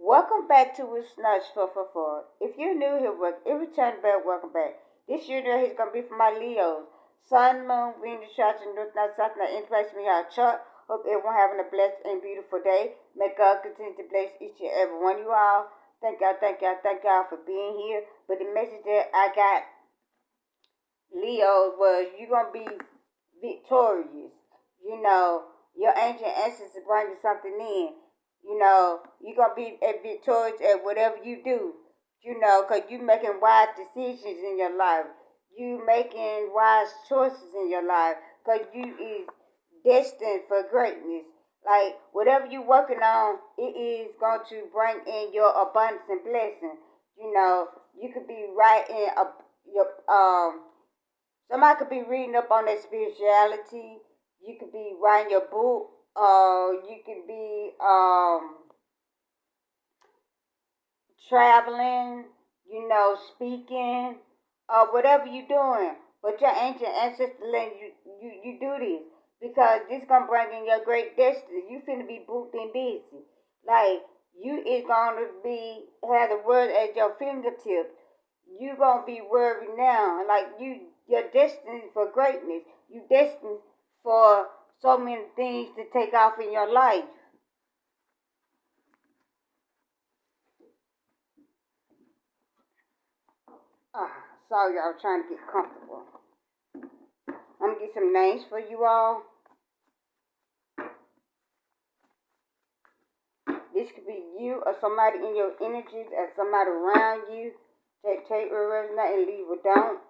Welcome back to With Snatch 444. If you're new here, every time back, welcome back. This year is going to be for my Leos. Sun, Moon, Venus, Saturn, North, North, South, North, influence me our chart. Hope everyone having a blessed and beautiful day. May God continue to bless each and every one of you all. Thank y'all for being here. But the message that I got, Leos, was you're going to be victorious. You know, your ancient ancestors bringing something in. You know, you're going to be victorious at whatever you do. You know, because you making wise decisions in your life. You making wise choices in your life. Because you is destined for greatness. Like, whatever you're working on, it is going to bring in your abundance and blessing. You know, you could be writing somebody could be reading up on their spirituality. You could be writing your book. You could be traveling, you know, speaking, whatever you're doing. But your ancient ancestors letting you do this because this gonna bring in your great destiny. You finna be booked and busy. Like you is gonna be have the word at your fingertips. You gonna be worried now. Like you're destined for greatness. You destined for so many things to take off in your life. Sorry, I was trying to get comfortable. I'm gonna get some names for you all. This could be you or somebody in your energies or somebody around you. Take what resonate and leave what don't.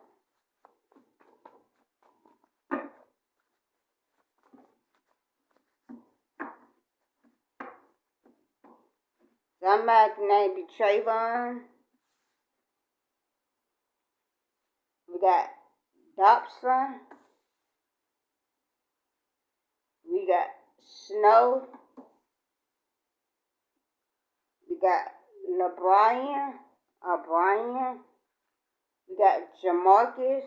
Somebody's name be Trayvon. We got Dobson. We got Snow. We got LeBrian. O'Brien. We got Jamarcus.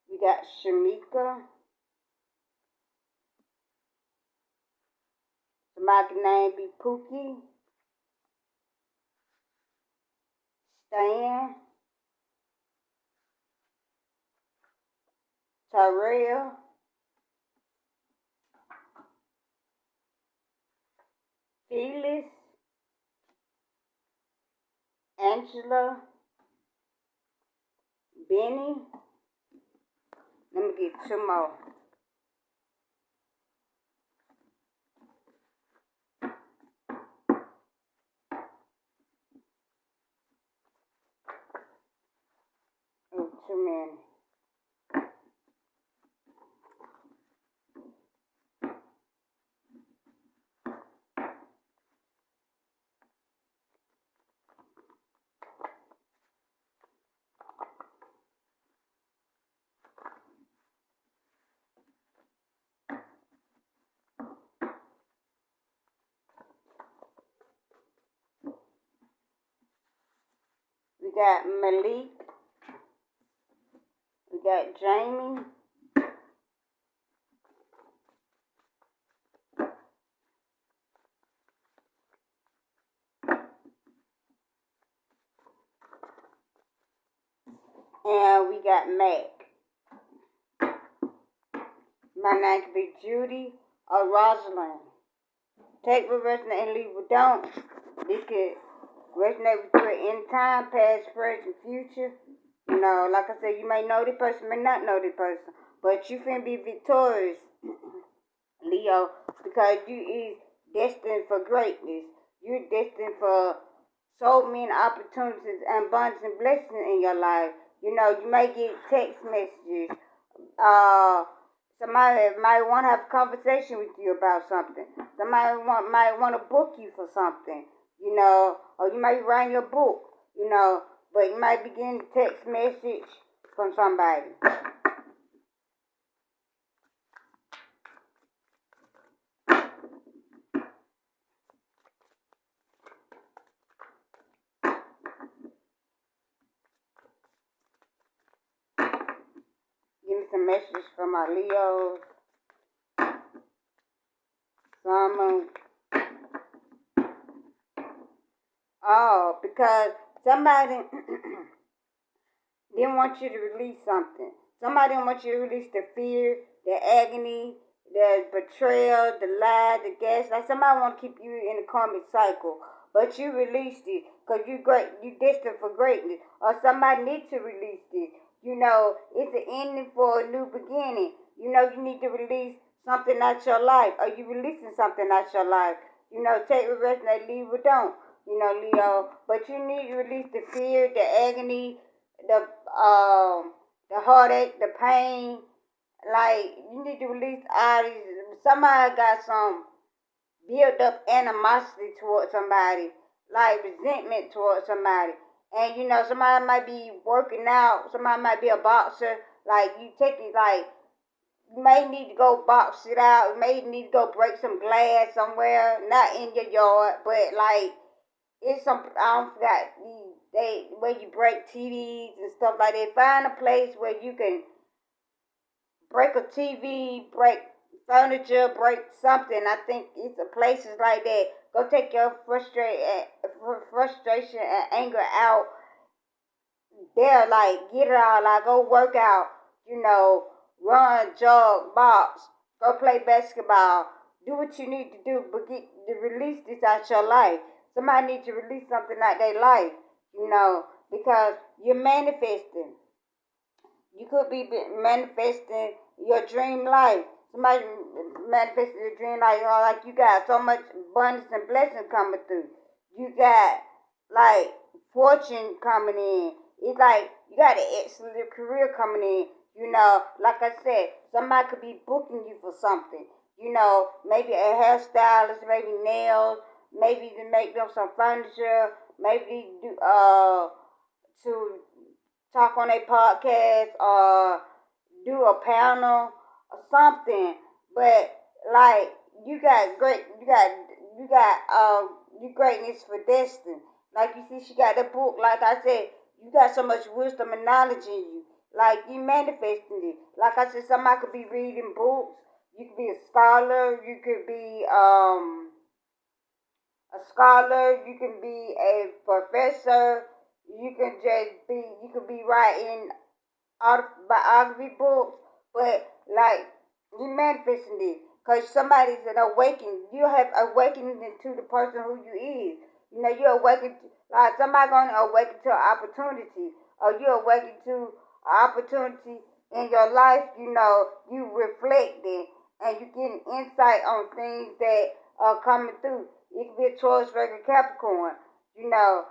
We got Shamika. Somebody's name be Pookie. Stan. Tyrell. Phyllis. Angela. Benny. Let me get two more. Oh, too many. We got Malik. We got Jamie. And we got Mac. My name could be Judy or Rosalind. Take what resonate and leave what don't. This could resonate with you at any time, past, present, future. You know, like I said, you may know this person, may not know this person. But you finna be victorious, Leo, because you is destined for greatness. You're destined for so many opportunities and abundance and blessings in your life. You know, you may get text messages. Uh, Somebody might want to have a conversation with you about something. Might want to book you for something. You know, or you might write your book. You know, but you might be getting a text message from somebody. Give me some messages from my Leos. Some Oh, because somebody didn't want you to release something. Somebody didn't want you to release the fear, the agony, the betrayal, the lie, the gas. Like somebody want to keep you in a karmic cycle, but you released it because you great, you destined for greatness, or somebody needs to release it. It's an ending for a new beginning. You need to release something out your life. Are you releasing something out your life? Take the rest and leave or don't. Leo. But you need to release the fear, the agony, the the heartache, the pain. Like you need to release all these. Somebody got some build up animosity towards somebody, like resentment towards somebody. And somebody might be working out, somebody might be a boxer, like you take it like you may need to go box it out, you may need to go break some glass somewhere, not in your yard, but like it's some I don't forgot they where you break TVs and stuff like that. Find a place where you can break a TV, break furniture, break something. I think it's places like that. Go take your frustration and anger out there. Like get it all out. Go work out. Run, jog, box. Go play basketball. Do what you need to do, but get to release this out your life. Somebody needs to release something out their life. Because you're manifesting. You could be manifesting your dream life. Somebody manifesting your dream life. Like you got so much abundance and blessing coming through. You got like fortune coming in. It's like you got an excellent career coming in. Like I said, somebody could be booking you for something. Maybe a hairstylist, maybe nails, maybe to make them some furniture, maybe do to talk on a podcast or do a panel or something. But like you greatness for destiny. Like you see, she got the book. Like I said, you got so much wisdom and knowledge in you. Like you manifesting it. Like I said, somebody could be reading books. You could be a scholar. You could be a scholar, you can be a professor, you could be writing autobiography books, but like you manifesting it, cause somebody's an awakening. You have awakened into the person who you is. You awaken like somebody gonna awaken to an opportunity, or you awaken to an opportunity in your life. You reflecting and you getting insight on things that are coming through. It could be a Taurus, Virgo, Capricorn. You know,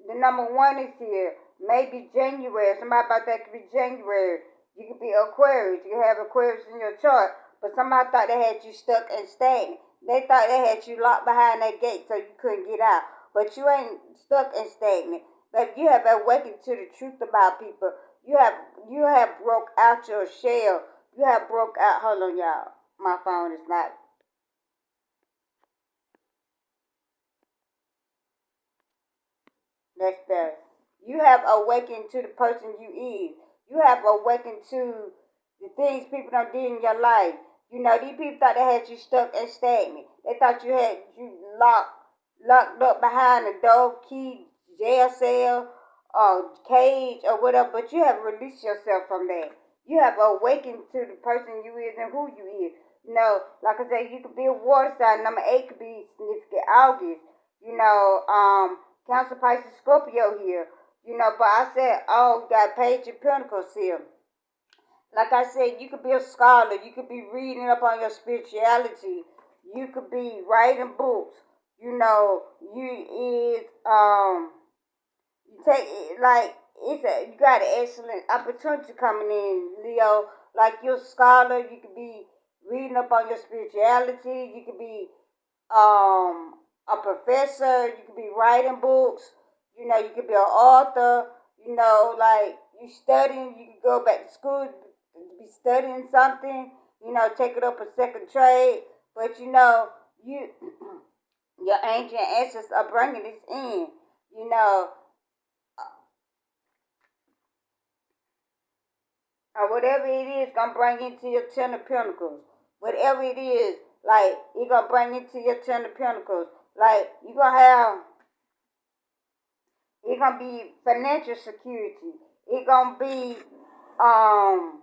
the number one is here. Maybe January. Somebody about that could be January. You could be Aquarius. You have Aquarius in your chart. But somebody thought they had you stuck and stagnant. They thought they had you locked behind that gate so you couldn't get out. But you ain't stuck and stagnant. But you have awakened to the truth about people. You have broke out your shell. You have broke out. Hold on, y'all. My phone is not. That's better. You have awakened to the person you is. You have awakened to the things people done did in your life. These people thought they had you stuck and stagnant. They thought you had you locked up behind a door, key, jail cell, or cage, or whatever. But you have released yourself from that. You have awakened to the person you is and who you is. Like I said, you could be a water sign. Number 8 could be significant August. Cancer, Pisces, Scorpio here. But I said, oh, you got Page of Pentacles here. Like I said, you could be a scholar. You could be reading up on your spirituality. You could be writing books. You is you take like you got an excellent opportunity coming in, Leo. Like you're a scholar. You could be reading up on your spirituality. You could be um, a professor. You could be writing books. You could be an author. Like you studying. You could go back to school, be studying something. Take it up a second trade. But you your ancient ancestors are bringing this in. You know, or whatever it is, gonna bring into your Ten of Pentacles. Whatever it is, like, it gonna bring into your Ten of Pentacles. Like, you gonna have It's gonna be financial security. It's gonna be um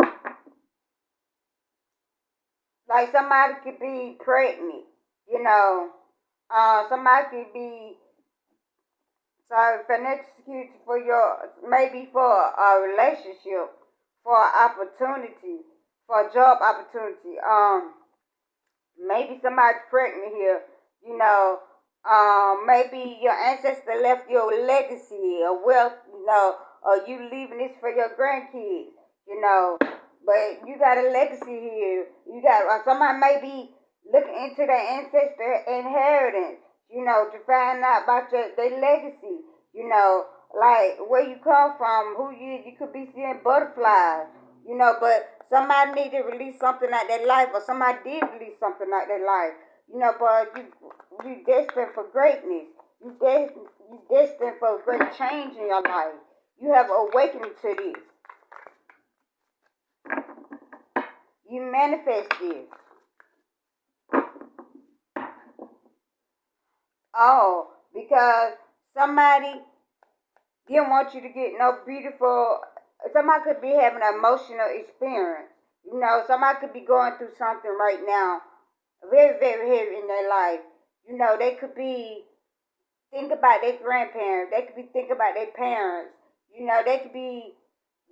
like somebody could be pregnant, you know. Somebody could be sorry, financial security for your maybe for a relationship, for opportunity, for a job opportunity. Maybe somebody's pregnant here, you know. Maybe your ancestor left you a legacy, a wealth, you know, or you leaving this for your grandkids, you know. But you got a legacy here. You got somebody may be looking into their ancestor inheritance, you know, to find out about their legacy, you know, like where you come from, who you could be seeing butterflies, you know, but somebody need to release something out their life, or somebody did release something out their life, you know, but you destined for greatness. You destined for great change in your life. You have awakened to this. You manifest this. Oh, because somebody didn't want you to get no beautiful. Somebody could be having an emotional experience. You know, somebody could be going through something right now, very, very heavy in their life. You know, they could be think about their grandparents. They could be thinking about their parents. You know, they could be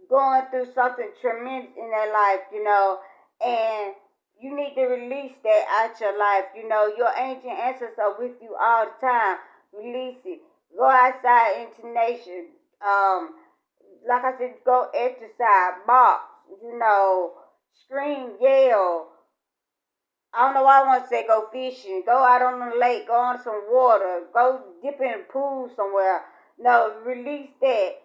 going through something tremendous in their life, you know, and you need to release that out your life. You know, your ancient ancestors are with you all the time. Release it. Go outside into nature. Like I said, go exercise, box, you know, scream, yell. I don't know why I want to say go fishing. Go out on the lake, go on some water, go dip in a pool somewhere. No, release that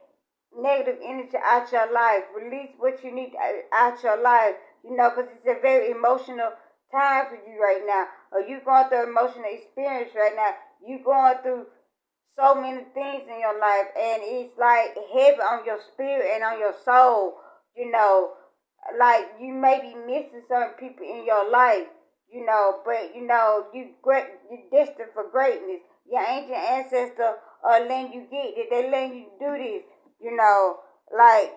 negative energy out your life. Release what you need out your life. You know, because it's a very emotional time for you right now. Or you going through emotional experience right now. You going through so many things in your life, and it's like heavy on your spirit and on your soul. You know, like you may be missing certain people in your life. You know, but you know you destined for greatness. Your ancient ancestor are letting you get it. They letting you do this. You know, like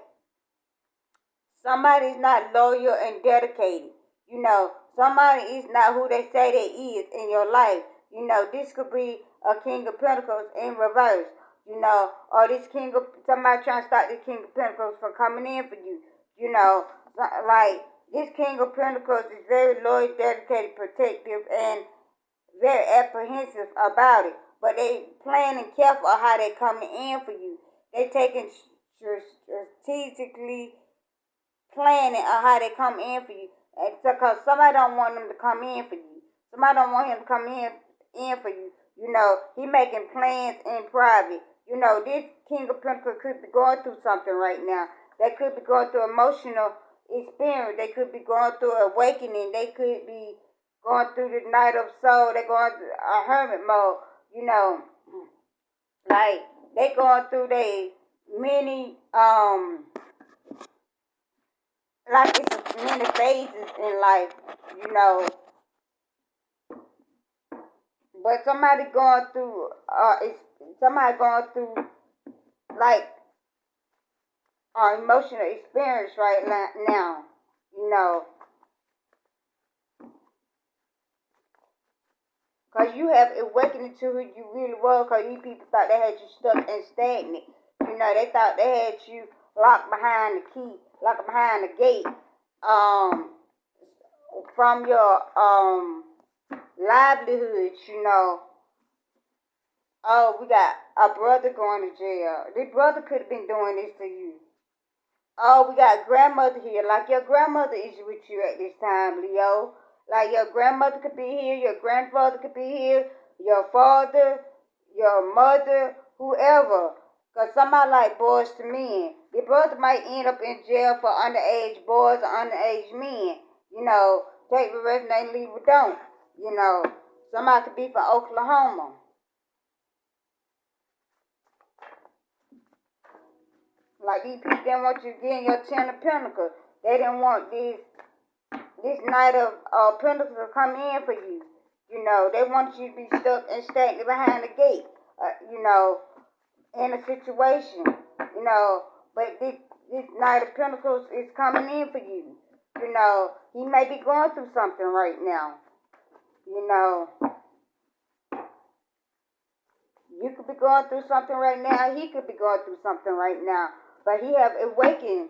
somebody's not loyal and dedicated. You know, somebody is not who they say they is in your life. You know, this could be a King of Pentacles in reverse. You know, or this King of somebody trying to stop this King of Pentacles from coming in for you. You know, like this King of Pentacles is very loyal, dedicated, protective, and very apprehensive about it. But they planning careful how they coming in for you. They taking strategically planning on how they come in for you. And because somebody don't want them to come in for you. Somebody don't want him to come in for you. You know, he making plans in private. You know, this King of Pentacles could be going through something right now. They could be going through emotional experience. They could be going through awakening. They could be going through the night of soul. They're going through a hermit mode. You know, like they going through they many like it's many phases in life, you know. But somebody going through like emotional experience right now, you know, because you have awakened to who you really were. Because you people thought they had you stuck and stagnant. You know, they thought they had you locked behind the key, locked behind the gate. Um, from your livelihoods, you know. Oh, we got a brother going to jail. This brother could have been doing this to you. Oh, we got grandmother here. Like your grandmother is with you at this time, Leo. Like your grandmother could be here, your grandfather could be here, your father, your mother, whoever. Because somebody like boys to men. Your brother might end up in jail for underage boys or underage men. You know, take the rest and leave it don't. You know, somebody could be from Oklahoma. Like these people didn't want you getting your 10 of Pentacles. They didn't want this Knight of Pentacles to come in for you. You know, they want you to be stuck and stagnant behind the gate. You know, in a situation, you know. But this Knight of Pentacles is coming in for you. You know, he may be going through something right now. You know, you could be going through something right now. He could be going through something right now. But he have awakened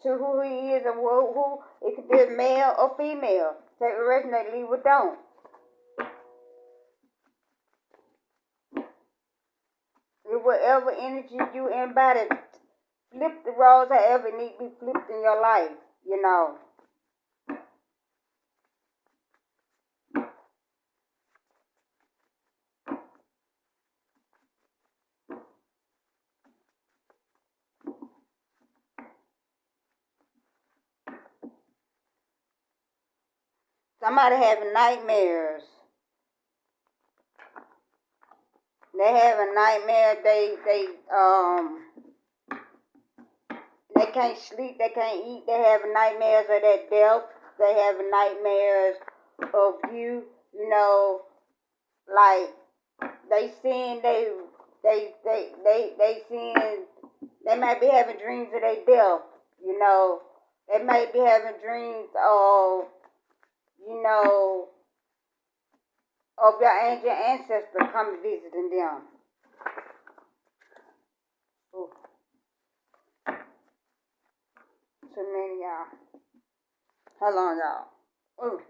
to who he is and who it could be a male or female. Take a resonate, leave or don't. Whatever energy you embody, flip the roles however it need to be flipped in your life, you know. Somebody having nightmares. They have a nightmare. They can't sleep. They can't eat. They have nightmares of their death. They have nightmares of you. You know, like they seeing they seeing. They might be having dreams of their death. You know, they might be having dreams of, you know, of your ancient ancestor come visiting them. Ooh. Too many y'all. Hold on, y'all. Ooh.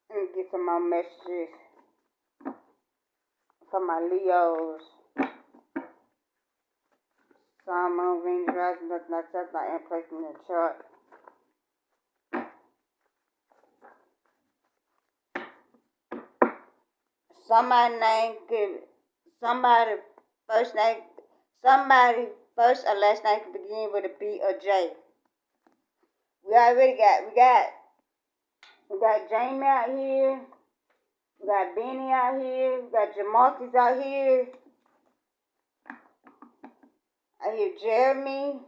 Let me get some more messages for my Leos. Sun, Moon, Venus, Rising, nothing like that, not in place in the chart. Somebody first or last name could begin with a B or J. We got Jamie out here. We got Benny out here. We got Jamarcus out here. I hear Jeremy.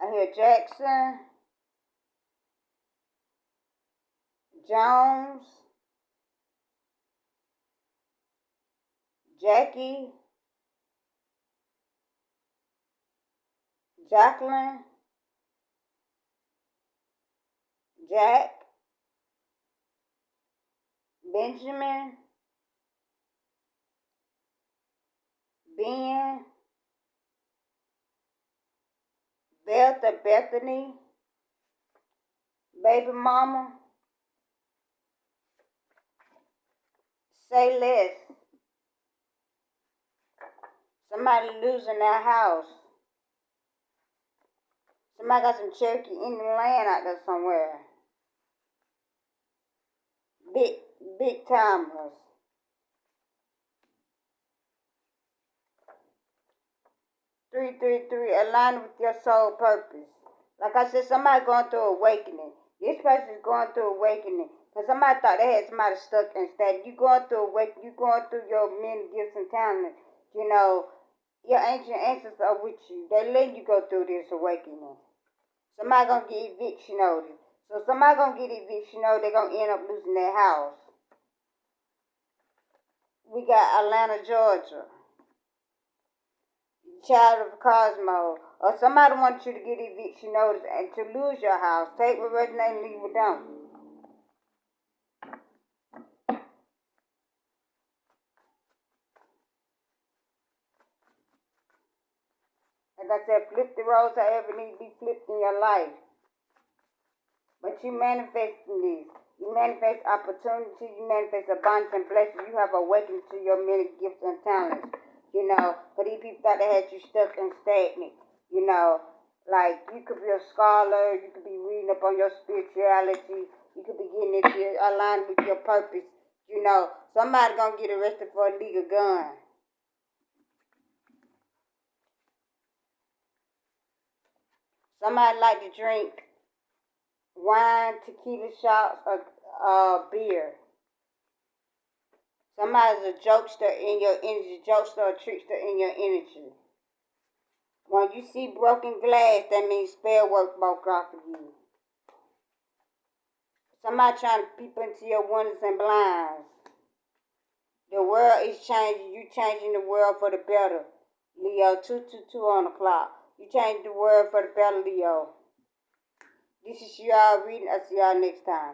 I hear Jackson. Jones. Jackie. Jacqueline. Jack. Benjamin. Ben. Beth or Bethany. Baby mama. Say less. Somebody losing their house. Somebody got some Cherokee Indian land out there somewhere. Big timers. Three, align with your soul purpose. Like I said, somebody going through awakening. This person is going through awakening. Because somebody thought they had somebody stuck and stagnant. You going through awakening. You going through your many gifts and talents. You know, your ancient ancestors are with you. They let you go through this awakening. Somebody going to get eviction notice. So somebody going to get eviction notice. They're going to end up losing their house. We got Atlanta, Georgia. Child of Cosmo, or somebody wants you to get eviction notice and to lose your house. Take what resonate and leave it down. Like I said, flip the roles however need to be flipped in your life. But you manifesting this. You manifest opportunity, you manifest abundance and blessings. You have awakened to your many gifts and talents. You know, but these people thought they had you stuck and stagnant. You know, like you could be a scholar, you could be reading up on your spirituality, you could be getting into aligned with your purpose. You know, somebody gonna get arrested for a legal gun. Somebody like to drink wine, tequila shots, or beer. Somebody's a jokester in your energy, jokester or trickster in your energy. When you see broken glass, that means spell work broke off of you. Somebody trying to peep into your windows and blinds. The world is changing. You changing the world for the better. Leo, 222 on the clock. You change the world for the better, Leo. This is y'all reading. I'll see y'all next time.